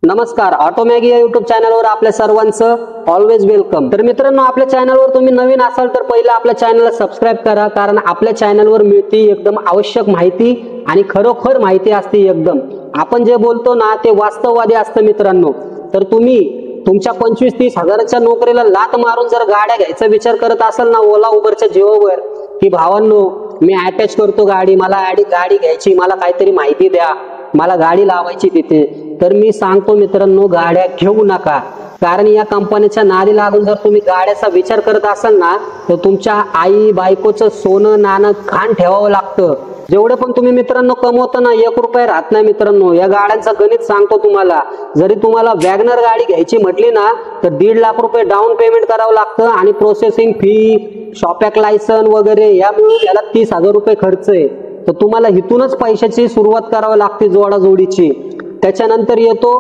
नमस्कार, ऑटोमॅगी या युट्यूब चॅनलवर आपल्या सर्वांचं ऑलवेज वेलकम। तर मित्रांनो, आपल्या चॅनलवर तुम्ही नवीन असाल तर पहिले आपल्या चॅनलला सबस्क्राईब करा, कारण आपल्या चॅनलवर मिळती एकदम आवश्यक माहिती आणि खरोखर माहिती असते। एकदम आपण जे बोलतो ना ते वास्तववादी असतं मित्रांनो। तर तुम्ही तुमच्या 25-30 हजाराच्या नोकरीला लात मारून जर गाड्या घ्यायचा विचार करत असाल ना ओला उबरच्या जीवावर, की भावांनो मी अटॅच करतो गाडी, मला गाडी घ्यायची, मला काहीतरी माहिती द्या, मला गाडी लावायची तिथे, तर मी सांगतो मित्रांनो गाड्या घेऊ नका। कारण या कंपनीच्या नादी लागून जर तुम्ही गाड्याचा विचार करत असाल ना तर तुमच्या आई बायकोचं सोनं नाणं खाण ठेवावं लागतं। जेवढे पण तुम्ही मित्रांनो कमवता ना 1 रुपया राहत नाही मित्रांनो। या गाड्यांचं गणित सांगतो तुम्हाला। जरी तुम्हाला वॅगनर गाडी घ्यायची म्हटली ना तर 1.5 लाख रुपये डाऊन पेमेंट करावं लागतं आणि प्रोसेसिंग फी, शॉपॅक लायसन वगैरे या मिळून याला 30,000 रुपये खर्च आहे। तर तुम्हाला इथूनच पैशाची सुरुवात करावी लागते जोडाजोडीची। त्याच्यानंतर येतो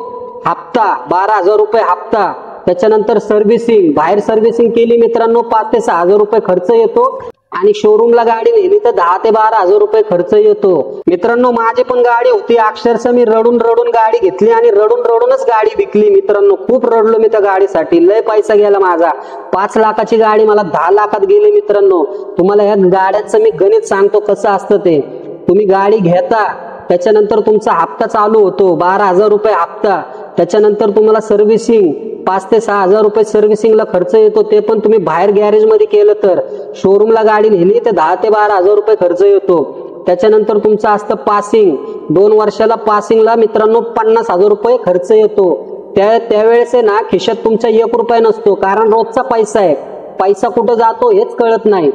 हप्ता, 12,000 रुपये हप्ता। त्याच्यानंतर सर्व्हिसिंग, बाहेर सर्व्हिसिंग केली मित्रांनो 5 ते 6,000 रुपये खर्च येतो आणि शोरूमला गाडी नेली तर 10 ते 12,000 रुपये खर्च येतो मित्रांनो। माझी पण गाडी होती, अक्षरशः मी रडून रडून गाडी घेतली आणि रडून रडूनच गाडी विकली मित्रांनो। खूप रडलो मी त्या गाडीसाठी, लय पैसा गेला माझा। 5 लाखाची गाडी मला 10 लाखात गेली मित्रांनो। तुम्हाला या गाड्यांचं मी गणित सांगतो कसं असतं ते। तुम्ही गाडी घेता, त्याच्यानंतर तुमचा हप्ता चालू होतो 12,000 रुपये हप्ता। त्याच्यानंतर तुम्हाला सर्व्हिसिंग 5 ते 6,000 रुपये सर्व्हिसिंगला खर्च येतो, ते पण तुम्ही बाहेर गॅरेज मध्ये केलं तर। शोरूमला गाडी नेली तर 10 ते 12,000 रुपये खर्च येतो। त्याच्यानंतर तुमचं असतं पासिंग, 2 वर्षाला पासिंगला मित्रांनो 50,000 रुपये खर्च येतो। त्यावेळेस आहे ना खिशात तुमचा 1 रुपया नसतो, कारण रोजचा पैसा आहे। पैसा कुठं जातो हेच कळत नाही।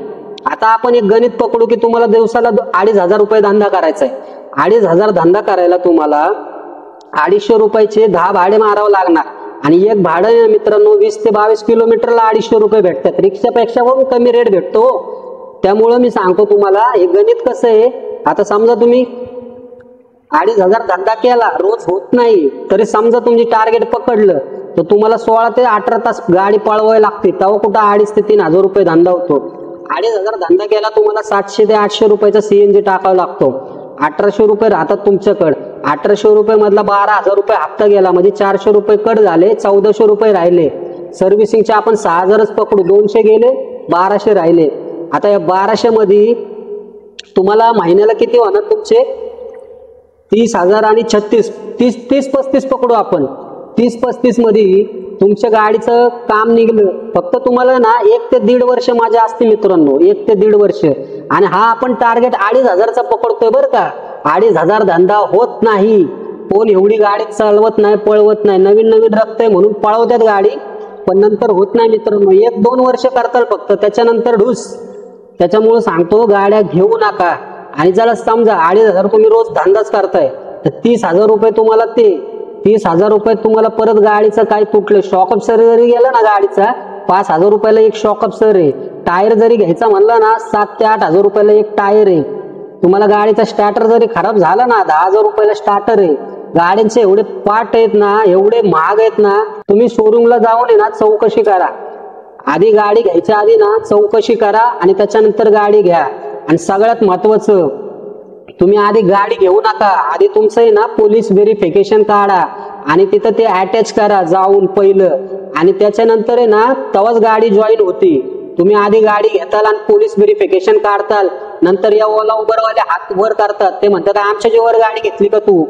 आता आपण एक गणित पकडू की तुम्हाला दिवसाला 2,500 रुपये धंदा करायचा आहे। 2,500 धंदा करायला तुम्हाला 250 रुपयाचे 10 भाडे मारावं लागणार आणि एक भाडं मित्रांनो 20 ते 22 किलोमीटरला 250 रुपये भेटतात। रिक्षापेक्षा पण कमी रेट भेटतो। त्यामुळं मी सांगतो तुम्हाला हे गणित कसं आहे। आता समजा तुम्ही 2,500 धंदा केला, रोज होत नाही तरी समजा तुमची टार्गेट पकडलं तर तुम्हाला 16 ते 18 तास गाडी पळवावी लागते, तेव्हा कुठं 2,500 ते 3,000 रुपये धंदा होतो। 2,500 धंदा केला तुम्हाला 700 ते 800 रुपयाचा सीएनजी टाकावा लागतो। 1,800 रुपये राहतात तुमच्याकडे। 1,800 रुपये मधला 12,000 रुपये हप्ता गेला, म्हणजे 400 रुपये कट झाले, 1,400 रुपये राहिले। सर्व्हिसिंगचे आपण 6,000च पकडू, 200 गेले, 1,200 राहिले। आता या 1,200 मध्ये तुम्हाला महिन्याला किती होणार तुमचे 30,000 आणि 30-35 पकडू आपण। 30-35 मध्ये तुमच्या गाडीचं काम निघलं। फक्त तुम्हाला ना 1 ते 1.5 वर्ष माझ्या असते मित्रांनो, 1 ते 1.5 वर्ष। आणि हा आपण टार्गेट 2,500चा पकडतोय बरं का। 2,500 धंदा होत नाही, कोण एवढी गाडी चालवत नाही, पळवत नाही। नवीन नवीन रक्तय म्हणून पळवतात गाडी, पण नंतर होत नाही मित्रांनो। 1-2 वर्ष करतात फक्त, त्याच्यानंतर ढूस। त्याच्यामुळे सांगतो गाड्या घेऊ नका। आणि जरा समजा 2,500 तुम्ही रोज धंदाच करताय तर 30,000 रुपये तुम्हाला 30,000 रुपये तुम्हाला परत गाडीचं काय तुटलं, शॉक अब्सर जरी गेला ना गाडीचा 5,000 रुपयाला एक शॉक अब्सर आहे। टायर जरी घ्यायचा म्हणलं ना 7 ते 8,000 रुपयाला एक टायर आहे। तुम्हाला गाडीचा स्टार्टर जरी खराब झाला ना 10,000 रुपयाला स्टार्टर आहे। गाड्यांचे एवढे पार्ट आहेत ना, एवढे महाग आहेत ना, तुम्ही शोरूमला जाऊन ना चौकशी करा। आधी गाडी घ्यायच्या आधी ना चौकशी करा आणि त्याच्यानंतर गाडी घ्या। आणि सगळ्यात महत्वाचं, तुम्ही आधी गाडी घेऊ नका, आधी तुमचं आहे ना पोलीस व्हेरिफिकेशन काढा आणि तिथं ते अटॅच करा जाऊन पहिलं, आणि त्याच्यानंतर आहे ना तेव्हाच गाडी जॉईन होती। तुम्ही आधी गाडी घेताल आणि पोलीस व्हेरिफिकेशन काढताल, नंतर या ओला उबरवाले हात वर करतात, ते म्हणतात आमच्या जीवावर गाडी घेतली का तू,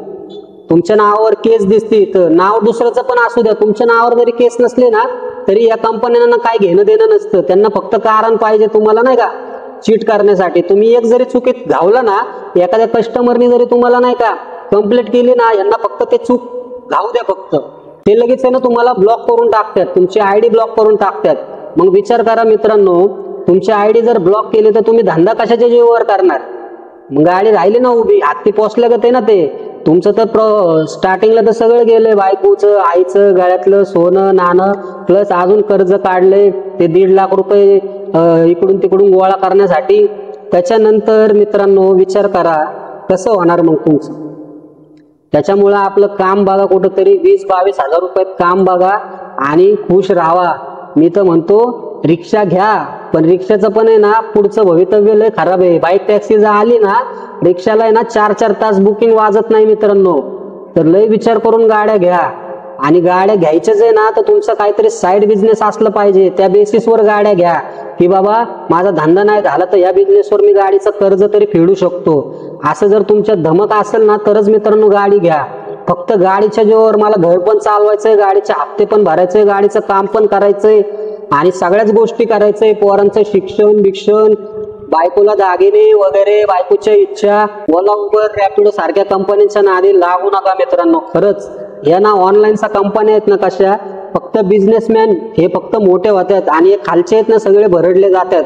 तुमच्या नावावर केस दिसते। तर नाव दुसऱ्याचं पण असू द्या, तुमच्या नावावर जरी केस नसले ना तरी या कंपन्यांना काय घेणं देणं नसतं। त्यांना फक्त कारण पाहिजे तुम्हाला नाही का चीट करण्यासाठी। तुम्ही एक जरी चुकीत घावला ना, एखाद्या कस्टमरने जरी तुम्हाला नाही का कंप्लेंट केली ना, यांना फक्त ते चूक घाऊ द्या फक्त, ते लगेच आहे ना तुम्हाला ब्लॉक करून टाकतात, तुमची आयडी ब्लॉक करून टाकतात। मग विचार करा मित्रांनो, तुमची आयडी जर ब्लॉक केली तर तुम्ही धंदा कशाच्या जीवावर करणार। मग गाडी राहिली ना उभी, हाती पोचलं का ते ना ते तुमचं तर स्टार्टिंगला तर सगळं गेलंय, बायकोचं, आईचं, गळ्यातलं सोनं नाणं, प्लस अजून कर्ज काढले ते 1.5 लाख रुपये इकडून तिकडून गोळा करण्यासाठी। त्याच्यानंतर मित्रांनो विचार करा कसं होणार मग तुमचं। त्याच्यामुळं आपलं काम बघा, कुठंतरी 20-22 हजार रुपयात काम बघा आणि खुश राहा। मी तर म्हणतो रिक्षा घ्या, पण रिक्षाचं पण आहे ना पुढचं भवितव्य लय खराब आहे। बाईक टॅक्सी जर आली ना, रिक्षाला आहे ना 4-4 तास बुकिंग वाजत नाही मित्रांनो। तर लय विचार करून गाड्या घ्या। आणि गाड्या घ्यायच्याच आहे ना तर तुमचं काहीतरी साईड बिझनेस असलं पाहिजे. त्या बेसिसवर गाड्या घ्या की बाबा माझा धंदा नाही झाला तर या बिझनेसवर मी गाडीचं कर्ज तरी फेडू शकतो. असं जर तुमच्या धमक असेल ना तरच मित्रांनो गाडी घ्या. फक्त गाडीच्या जोर मला घर पण चालवायचंय, गाडीचे हप्ते पण भरायचे, गाडीचं काम पण करायचंय आणि सगळ्याच गोष्टी करायचंय, पोरांचं शिक्षण, बायकोला दागिने वगैरे, बायकोच्या इच्छा, ओला उबर रॅपिडो सारख्या कंपन्यांच्या नादी लागू नका मित्रांनो. खरंच या ना ऑनलाईनच्या कंपन्या आहेत ना कशा, फक्त बिझनेसमॅन हे फक्त मोठे होतात आणि हे खालचे आहेत ना सगळे भरडले जातात,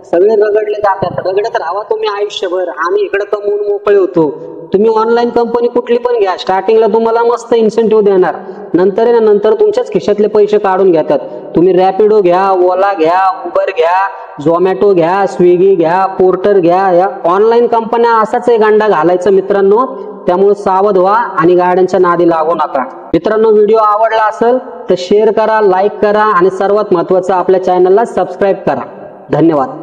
सगळे रगडले जातात. रगडत राहा तुम्ही आयुष्यभर, आम्ही इकडे कमवून मोकळे होतो. तुम्ही ऑनलाईन कंपनी कुठली पण घ्या, स्टार्टिंगला तुम्हाला मस्त इन्सेंटिव्ह देणार, नंतर तुमच्याच खिशातले पैसे काढून घेतात. तुम्ही रॅपिडो घ्या, ओला घ्या, उबर घ्या, झोमॅटो घ्या, स्विगी घ्या, पोर्टर घ्या, या ऑनलाईन कंपन्या असाच एक अंडा घालायचं मित्रांनो. त्यामुळे सावध व्हा आणि गाड्यांच्या नादी लागू नका. मित्रांनो व्हिडिओ आवडला असेल तर शेअर करा, लाईक करा आणि सर्वात महत्त्वाचं आपल्या चॅनलला सबस्क्राईब करा. धन्यवाद.